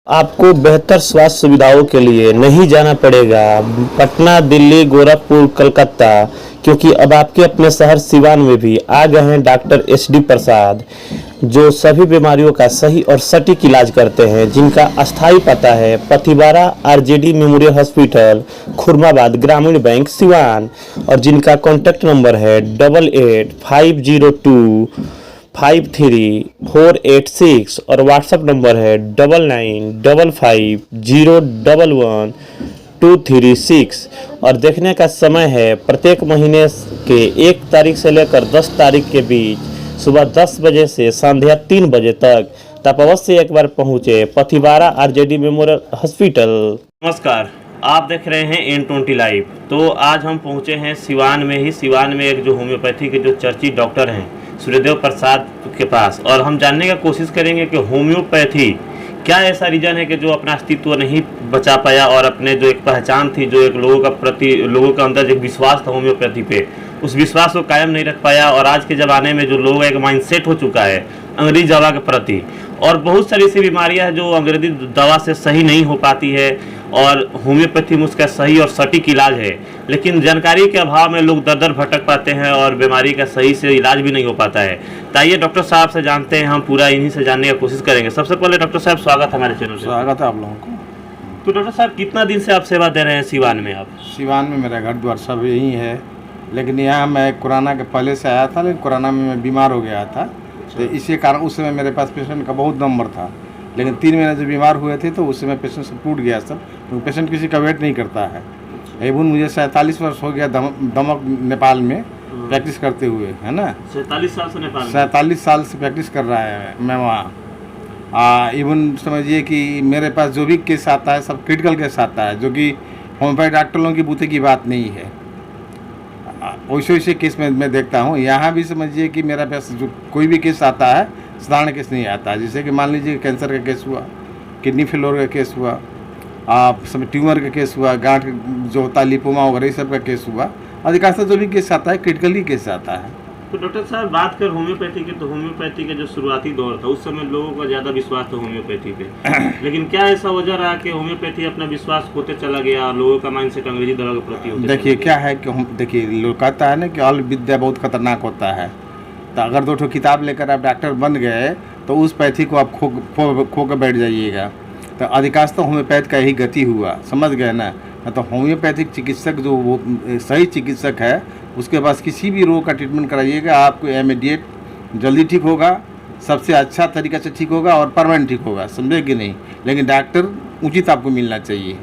आपको बेहतर स्वास्थ्य सुविधाओं के लिए नहीं जाना पड़ेगा पटना, दिल्ली, गोरखपुर, कलकत्ता, क्योंकि अब आपके अपने शहर सिवान में भी आ गए हैं डॉक्टर एच डी प्रसाद, जो सभी बीमारियों का सही और सटीक इलाज करते हैं, जिनका अस्थायी पता है पथिबारा आरजेडी मेमोरियल हॉस्पिटल, खुरमाबाद, ग्रामीण बैंक, सिवान, और जिनका कॉन्टैक्ट नंबर है 8850253486 और व्हाट्सएप नंबर है 9955011236 और देखने का समय है प्रत्येक महीने के 1 तारीख से लेकर 10 तारीख के बीच सुबह 10 बजे से संध्या 3 बजे तक। आप अवश्य एक बार पहुँचे पथिबारा आरजेडी मेमोरियल हॉस्पिटल। नमस्कार, आप देख रहे हैं N20 लाइव। तो आज हम पहुँचे हैं सिवान में ही। सिवान में एक जो होम्योपैथी के जो चर्चित डॉक्टर हैं सूर्यदेव प्रसाद के पास, और हम जानने का कोशिश करेंगे कि होम्योपैथी क्या ऐसा रीजन है कि जो अपना अस्तित्व नहीं बचा पाया और अपने जो एक पहचान थी, जो एक लोगों का अंदर जो एक विश्वास था होम्योपैथी पे, उस विश्वास को कायम नहीं रख पाया। और आज के ज़माने में जो लोगों का एक माइंडसेट हो चुका है अंग्रेजी दवा के प्रति, और बहुत सारी ऐसी बीमारियां हैं जो अंग्रेजी दवा से सही नहीं हो पाती है और होम्योपैथी में उसका सही और सटीक इलाज है, लेकिन जानकारी के अभाव में लोग दर दर भटक पाते हैं और बीमारी का सही से इलाज भी नहीं हो पाता है। तो आइए डॉक्टर साहब से जानते हैं, हम पूरा इन्हीं से जानने की कोशिश करेंगे। सबसे पहले डॉक्टर साहब स्वागत है हमारे चैनल पे। स्वागत है आप लोगों को। तो डॉक्टर साहब कितना दिन से आप सेवा दे रहे हैं सिवान में? आप सिवान में मेरा घर द्वार सब यही है, लेकिन यहाँ मैं कोरोना के पहले से आया था, लेकिन कोरोना में मैं बीमार हो गया था। तो इसी कारण उस समय मेरे पास पेशेंट का बहुत नंबर था, लेकिन 3 महीने जो बीमार हुए थे तो उस समय पेशेंट सब टूट गया सब, क्योंकि पेशेंट किसी का वेट नहीं करता है। एवं मुझे 47 वर्ष हो गया दमक नेपाल में प्रैक्टिस करते हुए, है ना। 47 साल से नेपाल में? 47 साल से प्रैक्टिस कर रहा है मैं वहाँ। इवन समझिए कि मेरे पास जो भी केस आता है सब क्रिटिकल केस आता है, जो कि होम्योपैथी डॉक्टरों की बूते की बात नहीं है। वैसे वैसे केस मैं देखता हूँ। यहाँ भी समझिए कि मेरा पास जो कोई भी केस आता है साधारण केस नहीं आता है। जैसे कि मान लीजिए कैंसर का केस हुआ, किडनी फेलोर का केस हुआ, सब ट्यूमर का केस हुआ, गांठ जो होता है लिपोमा वगैरह ये सब का केस हुआ। अधिकांशतः जो भी केस आता है क्रिटिकल ही केस आता है। तो डॉक्टर साहब बात कर होम्योपैथी की, तो होम्योपैथी का जो शुरुआती दौर था उस समय लोगों का ज़्यादा विश्वास था होम्योपैथी पे, लेकिन क्या ऐसा वजह रहा कि होम्योपैथी अपना विश्वास खोते चला गया और लोगों का माइंडसेट अंग्रेजी दवा के प्रति होते? देखिए क्या है कि देखिए लोग कहता है ना कि अल विद्या बहुत खतरनाक होता है। तो अगर 2 किताब लेकर आप डॉक्टर बन गए तो उस पैथी को आप खो कर बैठ जाइएगा। तो अधिकांशतः होम्योपैथ का यही गति हुआ, समझ गए ना। तो होम्योपैथिक चिकित्सक जो वो सही चिकित्सक है, उसके पास किसी भी रोग का ट्रीटमेंट कराइएगा, आपको इमीडिएट जल्दी ठीक होगा, सबसे अच्छा तरीका से ठीक होगा और परमानेंट ठीक होगा, समझे कि नहीं। लेकिन डॉक्टर उचित आपको मिलना चाहिए,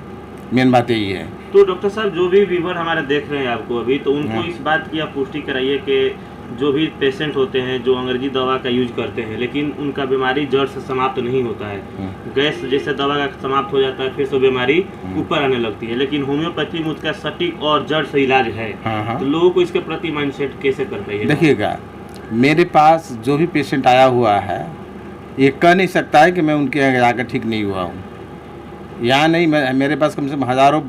मेन बात यही है। तो डॉक्टर साहब जो भी व्यूअर हमारे देख रहे हैं आपको अभी, तो उनको इस बात की आप पुष्टि कराइए कि जो भी पेशेंट होते हैं जो अंग्रेजी दवा का यूज करते हैं, लेकिन उनका बीमारी जड़ से समाप्त नहीं होता है। गैस जैसे दवा का समाप्त हो जाता है फिर से बीमारी ऊपर आने लगती है, लेकिन होम्योपैथी में उसका सटीक और जड़ से इलाज है। तो लोगों को इसके प्रति माइंडसेट कैसे कर पाइए? देखिएगा, मेरे पास जो भी पेशेंट आया हुआ है ये कह नहीं सकता है कि मैं उनके यहाँ जाकर ठीक नहीं हुआ हूँ। यहाँ नहीं, मेरे पास कम से कम हज़ारों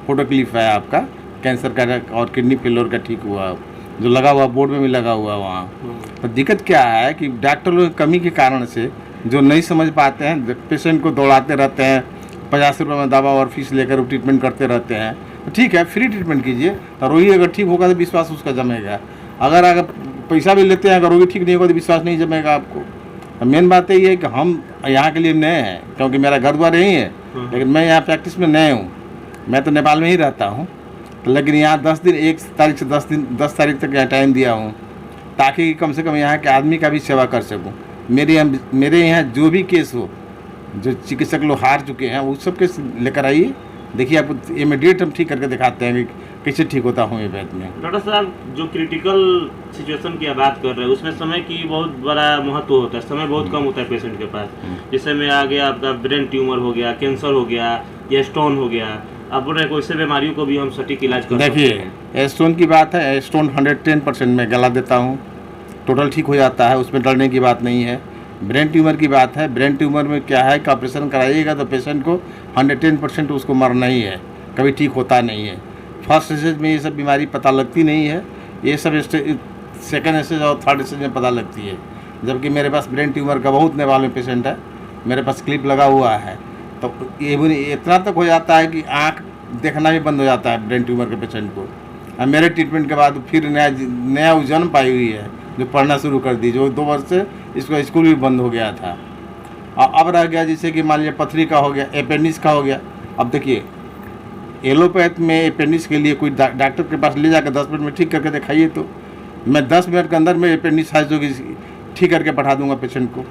फोटो क्लिप है आपका कैंसर का और किडनी फेलोर का ठीक हुआ, जो लगा हुआ बोर्ड में भी लगा हुआ वहाँ। तो दिक्कत क्या है कि डॉक्टरों की कमी के कारण से जो नहीं समझ पाते हैं, पेशेंट को दौड़ाते रहते हैं, 50 रुपये में दवा और फीस लेकर ट्रीटमेंट करते रहते हैं। तो ठीक है, फ्री ट्रीटमेंट कीजिए, तो रोगी अगर ठीक होगा तो विश्वास उसका जमेगा। अगर पैसा भी लेते हैं, अगर रोगी ठीक नहीं होगा तो विश्वास नहीं जमेगा आपको। तो मेन बात यही है कि हम यहाँ के लिए नए हैं, क्योंकि मेरा घर द्वार यही है, लेकिन मैं यहाँ प्रैक्टिस में नए हूँ। मैं तो नेपाल में ही रहता हूँ, लेकिन यहाँ 10 दिन 1 तारीख से 10 तारीख तक यहाँ टाइम दिया हूँ, ताकि कम से कम यहाँ के आदमी का भी सेवा कर सकूँ। मेरे यहाँ जो भी केस हो, जो चिकित्सक लोग हार चुके हैं, वो सब केस लेकर आइए। देखिए आपको इमीडिएट हम ठीक करके दिखाते हैं कि कैसे ठीक होता है होम्योपैथ में। डॉक्टर साहब जो क्रिटिकल सिचुएशन की बात कर रहे हैं उसमें समय की बहुत बड़ा महत्व होता है, समय बहुत कम होता है पेशेंट के पास। जैसे में आ गया आपका ब्रेन ट्यूमर हो गया, कैंसर हो गया या स्टोन हो गया, अब बोल रहे हैं कोई बीमारियों को भी हम सटीक इलाज कर सकते हैं। देखिए स्टोन की बात है, स्टोन 110% मैं गला देता हूँ, टोटल ठीक हो जाता है, उसमें डरने की बात नहीं है। ब्रेन ट्यूमर की बात है, ब्रेन ट्यूमर में क्या है कि ऑपरेशन कराइएगा तो पेशेंट को 110% उसको मरना ही है, कभी ठीक होता नहीं है। फर्स्ट स्टेज में ये सब बीमारी पता लगती नहीं है, ये सब सेकेंड स्टेज और थर्ड स्टेज में पता लगती है। जबकि मेरे पास ब्रेन ट्यूमर का बहुत नेपाल में पेशेंट है, मेरे पास क्लिप लगा हुआ है। तो ये इतना तक हो जाता है कि आँख देखना भी बंद हो जाता है ब्रेन ट्यूमर के पेशेंट को। और मेरे ट्रीटमेंट के बाद फिर नया वो जन्म पाई हुई है जो पढ़ना शुरू कर दी, जो 2 वर्ष से इसका स्कूल भी बंद हो गया था। और अब रह गया जैसे कि मान लीजिए पथरी का हो गया, अपेंडिक्स का हो गया। अब देखिए एलोपैथ में अपेंडिक्स के लिए कोई डॉक्टर के पास ले जाकर 10 मिनट में ठीक करके दिखाइए, तो मैं 10 मिनट के अंदर में अपेंडिक्स जो कि ठीक करके पठा दूंगा पेशेंट को।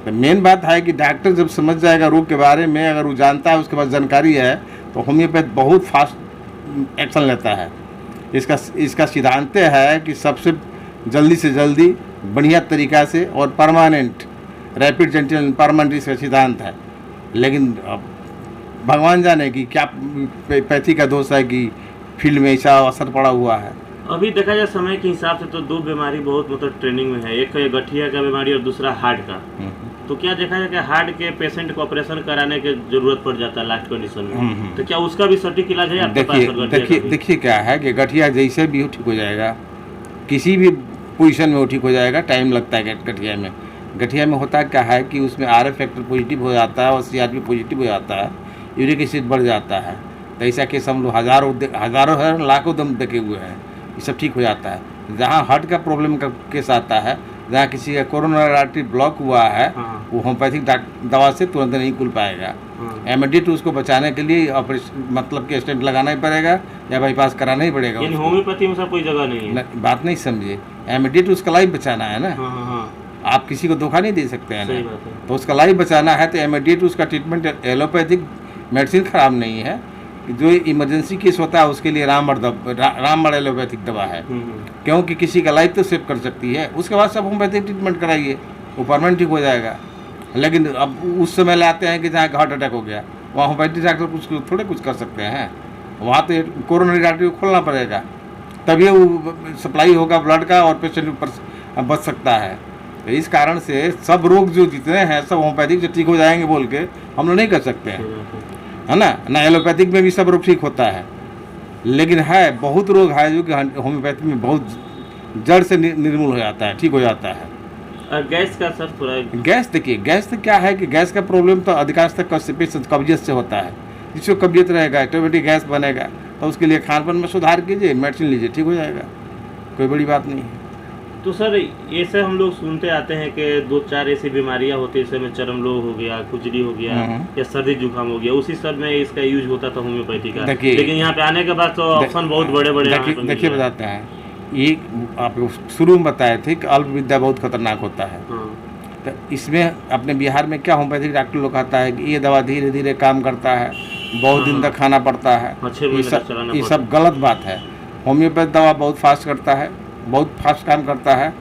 तो मेन बात है कि डॉक्टर जब समझ जाएगा रोग के बारे में, अगर वो जानता है, उसके पास जानकारी है, तो होम्योपैथ बहुत फास्ट एक्शन लेता है। इसका सिद्धांत है कि सबसे जल्दी से जल्दी बढ़िया तरीका से और परमानेंट रैपिड जेंटल परमानेंट इसका सिद्धांत है। लेकिन अब भगवान जाने कि क्या पैथी का दोष है कि फील्ड में ऐसा असर पड़ा हुआ है। अभी देखा जाए समय के हिसाब से तो 2 बीमारी बहुत मतलब ट्रेंडिंग में है, एक है गठिया का बीमारी और दूसरा हार्ट का। तो क्या देखा जाए कि हार्ट के पेशेंट को ऑपरेशन कराने की जरूरत पड़ जाता है लास्ट कंडीशन में, तो क्या उसका भी सटीक इलाज है आपके पास? देखिए क्या है कि गठिया जैसे भी ठीक हो जाएगा, किसी भी पोजीशन में वो ठीक हो जाएगा, टाइम लगता है गठिया में। गठिया में होता क्या है कि उसमें आर फैक्टर पॉजिटिव हो जाता है और CRP पॉजिटिव हो जाता है, यूरिक एसिड बढ़ जाता है। तो ऐसा केस हम लोग हज़ारों लाखों दम देखे हुए हैं, ये सब ठीक हो जाता है। जहाँ हार्ट का प्रॉब्लम का केस आता है, जहाँ किसी का कोरोनरी आर्टरी ब्लॉक हुआ है, वो होम्योपैथिक दवा से तुरंत नहीं खुल पाएगा। इमीडिएट उसको बचाने के लिए ऑपरेशन मतलब कि स्टेंट लगाना ही पड़ेगा या बाईपास कराना ही पड़ेगा। होम्योपैथी में सब कोई जगह नहीं है। बात नहीं समझे, इमीडिएट उसका लाइफ बचाना है ना। आप किसी को धोखा नहीं दे सकते हैं ना, तो उसका लाइफ बचाना है तो इमीडिएट उसका ट्रीटमेंट। एलोपैथिक मेडिसिन खराब नहीं है, जो इमरजेंसी केस होता है उसके लिए रामबाण एलोपैथिक दवा है, क्योंकि किसी का लाइफ तो सेव कर सकती है। उसके बाद सब होम्योपैथिक ट्रीटमेंट कराइए, वो परमानेंट ठीक हो जाएगा। लेकिन अब उस समय लाते हैं कि जहाँ हार्ट अटैक हो गया, वहाँ होम्योपैथिक डॉक्टर थोड़े कुछ कर सकते हैं। वहाँ तो कोरोनरी आर्टरी को खोलना पड़ेगा, तभी वो सप्लाई होगा ब्लड का और पेशेंट ऊपर बच सकता है। तो इस कारण से सब रोग जो जितने हैं सब होम्योपैथिक से ठीक हो जाएंगे बोल के हम लोग नहीं कर सकते हैं, है ना। एलोपैथिक में भी सब रोग ठीक होता है, लेकिन है बहुत रोग है जो कि होम्योपैथिक में बहुत जड़ से निर्मूल हो जाता है, ठीक हो जाता है। और गैस का सर थोड़ा गैस देखिए, गैस तो क्या है कि गैस का प्रॉब्लम तो अधिकांश तक कब्जियत से होता है। जिसको कब्जियत रहेगा ऑटोमेटिक गैस बनेगा, तो उसके लिए खान पान में सुधार कीजिए, मेडिसिन लीजिए, ठीक हो जाएगा, कोई बड़ी बात नहीं है। तो सर ऐसे हम लोग सुनते आते हैं कि 2-4 ऐसी बीमारियां होती है, इसमें चर्म रोग हो गया, खुजली हो गया या सर्दी जुकाम हो गया, उसी सब में इसका यूज होता था होम्योपैथी का। लेकिन यहाँ पे आने के बाद तो ऑप्शन बहुत बड़े बड़े देखिए बताते हैं। ये आपको शुरू में बताए थे कि अल्प विद्या बहुत खतरनाक होता है। तो इसमें अपने बिहार में क्या होम्योपैथिक डॉक्टर लोग कहता है कि ये दवा धीरे धीरे काम करता है, बहुत दिन तक खाना पड़ता है, ये सब गलत बात है। होम्योपैथ दवा बहुत फास्ट करता है, बहुत फास्ट काम करता है।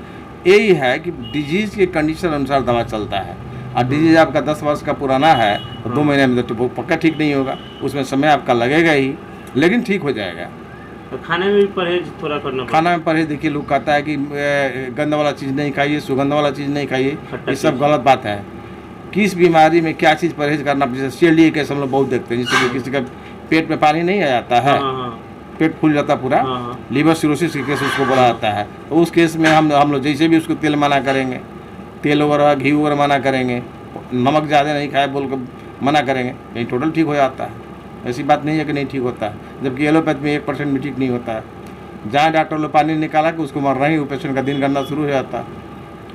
यही है कि डिजीज़ के कंडीशन अनुसार दवा चलता है। और डिजीज आपका 10 वर्ष का पुराना है तो 2 महीने में तो पक्का ठीक नहीं होगा, उसमें समय आपका लगेगा ही, लेकिन ठीक हो जाएगा। तो खाने में भी परहेज थोड़ा करना, खाना में परहेज देखिए, लोग कहता है कि गंदा वाला चीज़ नहीं खाइए, सुगंध वाला चीज़ नहीं खाइए, ये सब गलत बात है। किस बीमारी में क्या चीज़ परहेज करना, जैसे सीढ़ी केस हम लोग बहुत देखते हैं, जिससे किसी का पेट में पानी नहीं आ जाता है, पेट फूल जाता पूरा, लीवर सिरोसिस के केस उसको बोला जाता है। तो उस केस में हम लोग जैसे भी उसको तेल मना करेंगे, तेल वगैरह घी वगैरह मना करेंगे, नमक ज़्यादा नहीं खाए बोल कर मना करेंगे, कहीं टोटल ठीक हो जाता है। ऐसी बात नहीं है कि नहीं ठीक होता है, जबकि एलोपैथ में 1% भी ठीक नहीं होता है। जहाँ डॉक्टर लोग पानी निकाला कि उसको मरना ही, वो पेशेंट का दिन करना शुरू हो जाता है।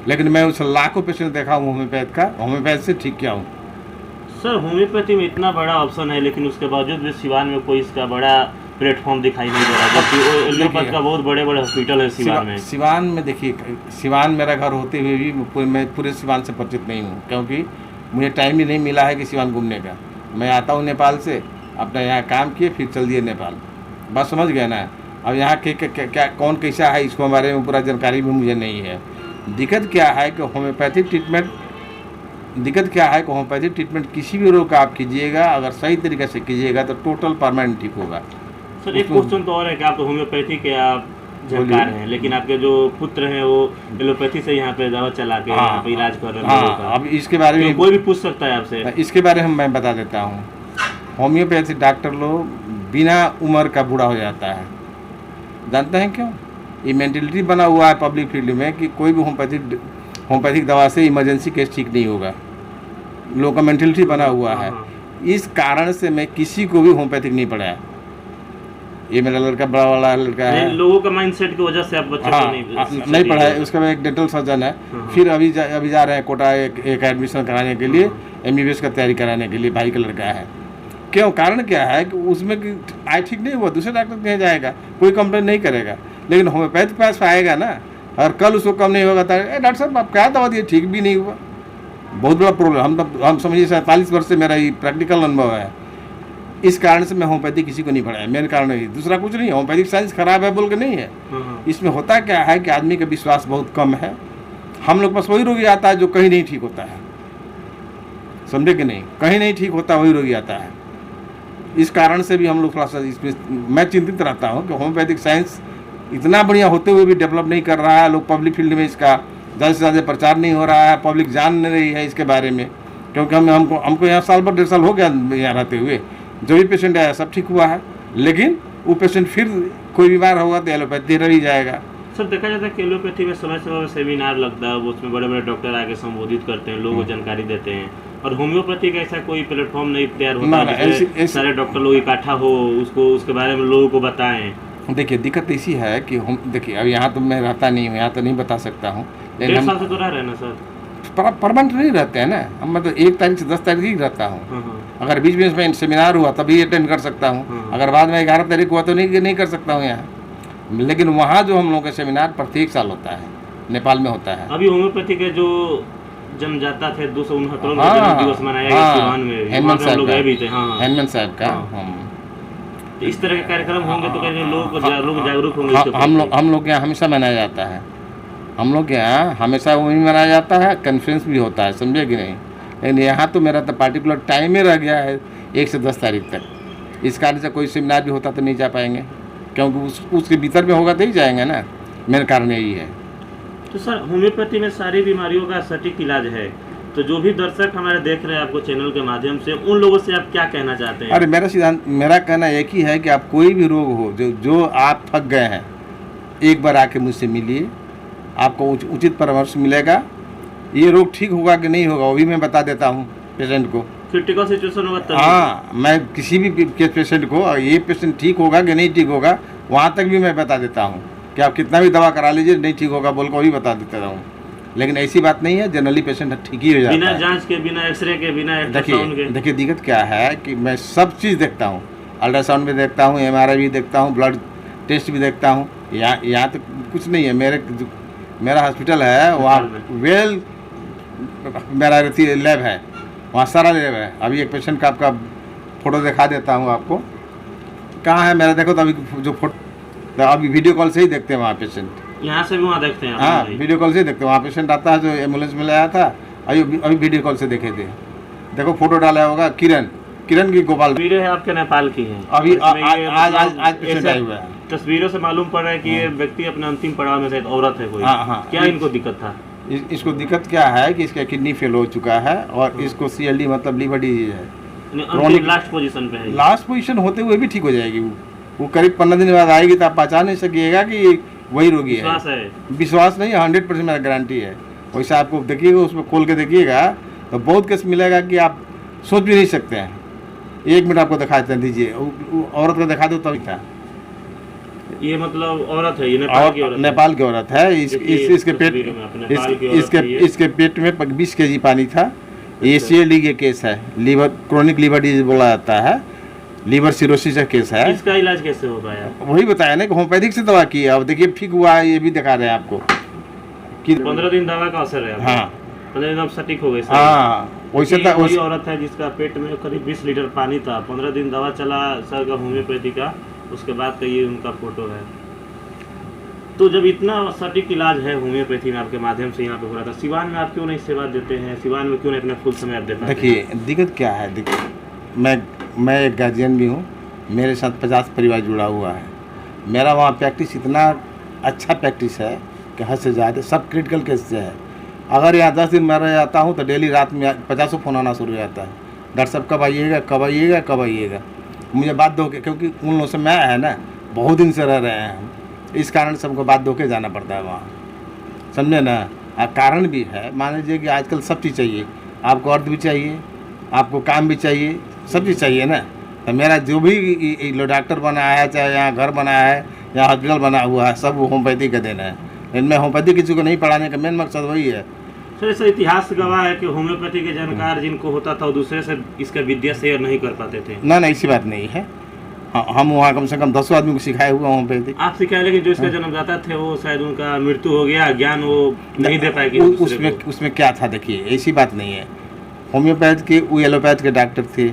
लेकिन मैं उस लाखों पेशेंट देखा हूँ होम्योपैथ का, होम्योपैथ से ठीक किया हूँ। सर होम्योपैथी में इतना बड़ा ऑप्शन है, लेकिन उसके बावजूद भी सिवान में कोई इसका बड़ा प्लेटफॉर्म दिखाई नहीं दे रहा, जबकि एलोपैथ का बहुत बड़े बड़े हॉस्पिटल है सिवान में। सिवान में देखिए, सिवान मेरा घर होते हुए भी मैं पूरे सिवान से परिचित नहीं हूँ, क्योंकि मुझे टाइम ही नहीं मिला है कि सिवान घूमने का। मैं आता हूँ नेपाल से, अपना यहाँ काम किए, फिर चल दिए नेपाल, बस समझ गए ना। अब यहाँ के क्या कौन कैसा है इसको हमारे में पूरा जानकारी भी मुझे नहीं है। दिक्कत क्या है कि होम्योपैथिक ट्रीटमेंट किसी भी रोग का आप कीजिएगा, अगर सही तरीके से कीजिएगा तो टोटल परमानेंट ठीक होगा। सर एक क्वेश्चन तो और है कि आप तो होम्योपैथी के आप जानकार हैं, लेकिन आपके जो पुत्र हैं वो एलोपैथी से यहाँ पे दवा चला के यहाँ पे इलाज कर रहे हैं। अब इसके बारे में कोई भी पूछ सकता है आपसे, इसके बारे में मैं बता देता हूँ। होम्योपैथी डॉक्टर लोग बिना उम्र का बूढ़ा हो जाता है, जानते हैं क्यों? ये मेंटेलिटी बना हुआ है पब्लिक फील्ड में कि कोई भी होम्योपैथिक दवा से इमरजेंसी केस ठीक नहीं होगा। लोगों का मेंटलिटी बना हुआ है। हाँ। इस कारण से मैं किसी को भी होम्योपैथिक नहीं पढ़ाया। ये मेरा लड़का बड़ा वाला लड़का है, लोगों का माइंडसेट की वजह से आप बच्चे को हाँ, नहीं शिक्षा नहीं दी पढ़ा है। है। उसका एक डेंटल सर्जन है, हाँ। फिर अभी जा रहे हैं कोटा एक एडमिशन कराने के लिए, हाँ। MBBS का तैयारी कराने के लिए, भाई का लड़का है। क्यों, कारण क्या है कि उसमें आई ठीक नहीं हुआ, दूसरे डॉक्टर के यहाँ जाएगा, कोई कंप्लेन नहीं करेगा, लेकिन होम्योपैथ के पास आएगा ना, और कल उसको कम नहीं होगा तो डॉक्टर साहब आप क्या दवा दिए, ठीक भी नहीं हुआ। बहुत बड़ा प्रॉब्लम। हम समझिए 47 वर्ष से मेरा ये प्रैक्टिकल अनुभव है। इस कारण से मैं होम्योपैथी किसी को नहीं पढ़ाया, मेरे कारण नहीं, दूसरा कुछ नहीं। होम्योपैथिक साइंस खराब है बोल के नहीं है। हाँ। इसमें होता क्या है कि आदमी का विश्वास बहुत कम है। हम लोग पास वही रोगी आता है जो कहीं नहीं ठीक होता है, समझे कि नहीं, कहीं नहीं ठीक होता वही रोगी आता है। इस कारण से भी हम लोग थोड़ा सा इसमें मैं चिंतित रहता हूँ कि होम्योपैथिक साइंस इतना बढ़िया होते हुए भी डेवलप नहीं कर रहा है। लोग पब्लिक फील्ड में इसका ज़्यादा से ज़्यादा प्रचार नहीं हो रहा है, पब्लिक जान नहीं रही है इसके बारे में। क्योंकि हमको यहाँ साल भर 1.5 साल हो गया यहाँ रहते हुए, जो भी पेशेंट आया सब ठीक हुआ है, लेकिन वो पेशेंट फिर कोई बीमार होगा तो एलोपैथी रह ही जाएगा। सर देखा जाता है कि एलोपैथी में समय समय सेमिनार लगता है, वो उसमें बड़े बड़े डॉक्टर आके संबोधित करते हैं, लोगों को जानकारी देते हैं, और होम्योपैथी का ऐसा कोई प्लेटफॉर्म नहीं तैयार होता है जिसमें सारे डॉक्टर लोग इकट्ठा हो, उसको उसके बारे में लोगों को बताएं। देखिए दिक्कत इसी है कि हम देखिए अब यहाँ तो मैं रहता नहीं हूँ, यहाँ तो नहीं बता सकता हूँ, लेकिन 1.5 साल से तो रह रहे हैं ना सर? परमानेंट नहीं रहते हैं ना हम, मतलब 1 तारीख से 10 तारीख ही रहता हूँ। हाँ। अगर बीच बीच में सेमिनार हुआ तभी अटेंड कर सकता हूँ, हाँ। अगर बाद में 11 तारीख हुआ तो नहीं कर सकता हूँ यहाँ। लेकिन वहाँ जो हम लोगों का सेमिनार प्रत्येक साल होता है, नेपाल में होता है। अभी होम्योपैथी के जो जन्मदाता थे 269 हाँ, जन्म दिवस मनाया गया सिवान में, हेमंत वहाँ पे हम लोग साहब गए का, भी थे। हाँ। हेमंत साहब का। तो इस तरह के कार्यक्रम होंगे तो कहीं लोग जागरूक होंगे इसके प्रति। हम लोग के यहाँ हमेशा मनाया जाता है, हम लोग के यहाँ हमेशा वही मनाया जाता है, कॉन्फ्रेंस भी होता है, समझे कि नहीं। लेकिन यहाँ तो मेरा तो पार्टिकुलर टाइम ही रह गया है 1 से 10 तारीख तक। इस कारण से कोई सेमिनार भी होता तो नहीं जा पाएंगे, क्योंकि उसके भीतर में होगा तो ही जाएंगे ना, मेरा कारण यही है। तो सर होम्योपैथी में सारी बीमारियों का सटीक इलाज है, तो जो भी दर्शक हमारे देख रहे हैं आपको चैनल के माध्यम से, उन लोगों से आप क्या कहना चाहते हैं? अरे मेरा कहना एक ही है कि आप कोई भी रोग हो जो आप थक गए हैं, एक बार आके मुझसे मिलिए, आपको उचित परामर्श मिलेगा। ये रोग ठीक होगा कि नहीं होगा वो भी मैं बता देता हूँ पेशेंट को। क्रिटिकल सिचुएशन होगा तब? हाँ, मैं किसी भी पेशेंट को ये पेशेंट ठीक होगा कि नहीं ठीक होगा वहाँ तक भी मैं बता देता हूँ कि आप कितना भी दवा करा लीजिए नहीं ठीक होगा बोल कर वही बता देता हूँ। लेकिन ऐसी बात नहीं है, जनरली पेशेंट ठीक ही हो जाता है, बिना जांच के, बिना एक्सरे के, बिना अल्ट्रासाउंड के। देखिए दिक्कत क्या है कि मैं सब चीज़ देखता हूँ, अल्ट्रासाउंड भी देखता हूँ, MRI भी देखता हूँ, ब्लड टेस्ट भी देखता हूँ। यहाँ तो कुछ नहीं है, मेरा हॉस्पिटल है वहाँ वेल, मेरा लैब है वहाँ, सारा लैब है। अभी एक पेशेंट का आपका फ़ोटो दिखा देता हूँ आपको, कहाँ है मेरा, देखो तो अभी जो फोटो, तो अभी वीडियो कॉल से ही देखते हैं वहाँ पेशेंट, यहाँ से भी वहाँ देखते हैं? हाँ वीडियो कॉल से ही देखते हैं। वहाँ पेशेंट आता है जो एम्बुलेंस में लाया था, अभी वीडियो कॉल से देखे थे। देखो फोटो डाला होगा, किरण की गोपाल तस्वीरें है आपके नेपाल की हैं। अभी आज पेशेंट आए हुए हैं। तस्वीरों से मालूम पड़ रहा है कि ये व्यक्ति अपने अंतिम पड़ाव में शायद औरत है कोई। हाँ। क्या इनको दिक्कत था? इसको दिक्कत क्या है कि इसका किडनी फेल हो चुका है और इसको CLD मतलब लीवर डिजीज है, लास्ट पोजीशन पे है। लास्ट पोजीशन होते हुए भी ठीक हो जाएगी वो करीब 15 दिन बाद आएगी तो आप पहचान नहीं सकिएगा कि वही रोगी है। विश्वास नहीं, 100% मेरा गारंटी है। वैसे आपको देखिएगा, उसमें खोल के देखिएगा तो बहुत केस मिलेगा कि आप सोच भी नहीं सकते हैं। 1 मिनट आपको दिखा देते दीजिए, औरत को दिखा दो तभी था। ये मतलब औरत है, ये नेपाल की औरत? नेपाल की औरत है। इसके पेट में 20 kg पानी था। ये CLD के केस है, लीवर क्रोनिक लीवर डिजीज बोला जाता है, लीवर सिरोसिस का केस है। इसका इलाज कैसे हो पाया? वही बताया ना कि होम्योपैथिक से दवा की है। अब देखिए ठीक हुआ है, ये भी दिखा रहे हैं आपको कि 15 दिन दवा का असर है। हाँ 15 दिन सटीक हो गए। हाँ वैसे था। वही औरत है जिसका पेट में करीब 20 लीटर पानी था, 15 दिन दवा चला सर का होम्योपैथी का, उसके बाद का ये उनका फोटो है। तो जब इतना सटीक इलाज है होम्योपैथी में आपके माध्यम से यहाँ पे हो रहा था, सिवान में आप क्यों नहीं सेवा देते हैं? सिवान में क्यों नहीं अपना फुल समय आप देते हैं? देखिए दिक्कत क्या है, देखिए मैं एक गार्जियन भी हूँ, मेरे साथ 50 परिवार जुड़ा हुआ है। मेरा वहाँ प्रैक्टिस इतना अच्छा प्रैक्टिस है कि हद से ज़्यादा, सब क्रिटिकल केस से है। अगर यहाँ 10 दिन मैं रह जाता हूँ तो डेली रात में 50 फ़ोन आना शुरू हो जाता है, डॉक्टर साहब कब आइएगा, कब आइएगा, कब आइएगा। मुझे बात दो के, क्योंकि उन लोगों से मैं है ना, बहुत दिन से रह रहे हैं हम, इस कारण से हमको बात दो के जाना पड़ता है वहाँ, समझे ना। कारण भी है, मान लीजिए कि आजकल सब चीज़ चाहिए, आपको अर्थ भी चाहिए, आपको काम भी चाहिए, सब चीज़ चाहिए ना। तो मेरा जो भी डॉक्टर बनाया है, चाहे यहाँ घर बनाया है या हॉस्पिटल बना हुआ है, सब होम्योपैथी का देना है। लेकिन मैं होम्योपैथी किसी को नहीं पढ़ाने का मेन मकसद वही है। सर ऐसा इतिहास गवाह है कि होम्योपैथी के जानकार जिनको होता था वो दूसरे से इसका विद्या शेयर नहीं कर पाते थे। ना ऐसी बात नहीं है। हम वहाँ कम से कम 10 आदमी को सिखाए हुआ होम्योपैथी। आप सिखाए, लेकिन जो इसका जन्मदाता थे वो शायद उनका मृत्यु हो गया, ज्ञान वो नहीं दे पाएगी। उसमें क्या था, देखिए ऐसी बात नहीं है। होम्योपैथ के वो एलोपैथ के डॉक्टर थे।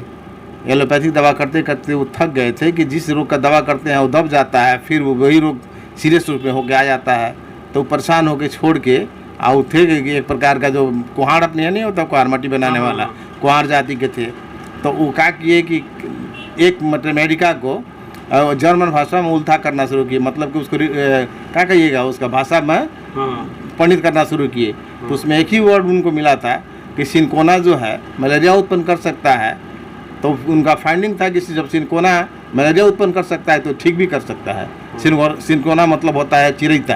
एलोपैथिक दवा करते करते वो थक गए थे कि जिस रोग का दवा करते हैं वो दब जाता है, फिर वो वही रोग सीरियस रूप में होकर आ जाता है। तो परेशान होकर छोड़ के और थे कि एक प्रकार का जो कुहाड़ अपने नहीं होता, कुहाड़ मट्टी बनाने वाला, कुहाड़ जाति के थे। तो वो क्या किए कि एक मैथमेटिका को जर्मन भाषा में उल्था करना शुरू किए, मतलब कि उसको क्या कहिएगा उसका भाषा में पंडित करना शुरू किए। तो उसमें एक ही वर्ड उनको मिला था कि सिनकोना जो है मलेरिया उत्पन्न कर सकता है। तो उनका फाइंडिंग था कि जब सिनकोना मलेरिया उत्पन्न कर सकता है तो ठीक भी कर सकता है। सिनकोना मतलब होता है चिरैता,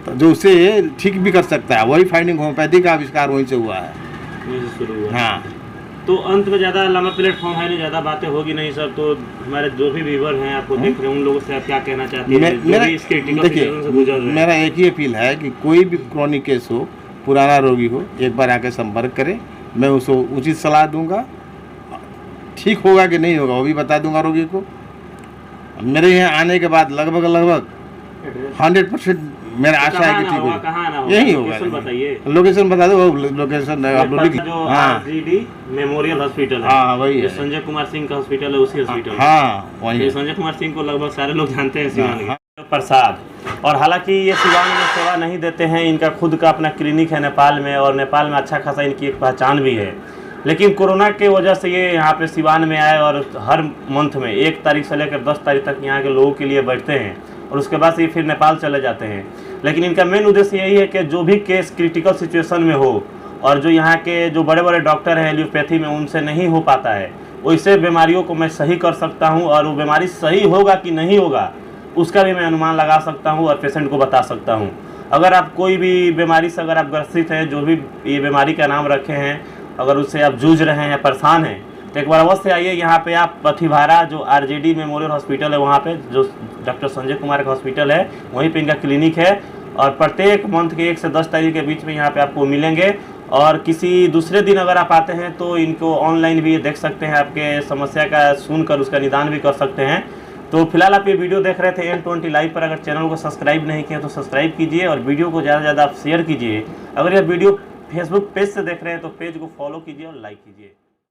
तो जो उसे ठीक भी कर सकता है। वही फाइंडिंग होम्योपैथी का आविष्कार वहीं से हुआ है, वहीं से शुरू हुआ। हाँ। तो अंत में ज़्यादा लंबा प्लेटफॉर्म है नहीं, ज़्यादा बातें होगी नहीं सर। तो हमारे जो भी व्यूअर हैं आपको देख रहे हैं, उन लोगों से आप क्या कहना चाहते हैं? देखिए, मेरा एक ही अपील है कि कोई भी क्रॉनिक केस हो, पुराना रोगी हो, एक बार आकर संपर्क करें। मैं उसको उचित सलाह दूंगा। ठीक होगा कि नहीं होगा वो भी बता दूंगा रोगी को। मेरे यहाँ आने के बाद लगभग 100% मेरा आशा है कि ठीक होगा। यही होगा। लोकेशन बता दो। लोकेशन आरजेडी मेमोरियल हॉस्पिटल है। हाँ वही है, संजय कुमार सिंह का हॉस्पिटल है, उसी हॉस्पिटल। हाँ वही। संजय कुमार सिंह को लगभग सारे लोग जानते हैं सिवान के प्रसाद। और हालांकि ये सिवान में सेवा नहीं देते हैं, इनका खुद का अपना क्लिनिक है नेपाल में, और नेपाल में अच्छा खासा इनकी एक पहचान भी है। लेकिन कोरोना के वजह से ये यहाँ पे सिवान में आए और हर मंथ में 1 तारीख से लेकर 10 तारीख तक यहाँ के लोगों के लिए बैठते हैं, और उसके बाद से ये फिर नेपाल चले जाते हैं। लेकिन इनका मेन उद्देश्य यही है कि जो भी केस क्रिटिकल सिचुएशन में हो, और जो यहाँ के जो बड़े बड़े डॉक्टर हैं एलोपैथी में उनसे नहीं हो पाता है, वैसे बीमारियों को मैं सही कर सकता हूँ। और वो बीमारी सही होगा कि नहीं होगा उसका भी मैं अनुमान लगा सकता हूँ और पेशेंट को बता सकता हूँ। अगर आप कोई भी बीमारी से अगर आप ग्रसित हैं, जो भी ये बीमारी का नाम रखे हैं, अगर उससे आप जूझ रहे हैं या परेशान हैं, तो एक बार अवश्य आइए यहाँ पे। आप पथिवारा जो आरजेडी मेमोरियल हॉस्पिटल है, वहाँ पे जो डॉक्टर संजय कुमार का हॉस्पिटल है, वहीं पे इनका क्लिनिक है। और प्रत्येक मंथ के 1 से 10 तारीख के बीच में यहाँ पे आपको मिलेंगे। और किसी दूसरे दिन अगर आप आते हैं तो इनको ऑनलाइन भी देख सकते हैं, आपके समस्या का सुनकर उसका निदान भी कर सकते हैं। तो फिलहाल आप ये वीडियो देख रहे थे N20 लाइव पर। अगर चैनल को सब्सक्राइब नहीं किया तो सब्सक्राइब कीजिए, और वीडियो को ज़्यादा से ज़्यादा आप शेयर कीजिए। अगर यह वीडियो फेसबुक पेज से देख रहे हैं तो पेज को फॉलो कीजिए और लाइक कीजिए।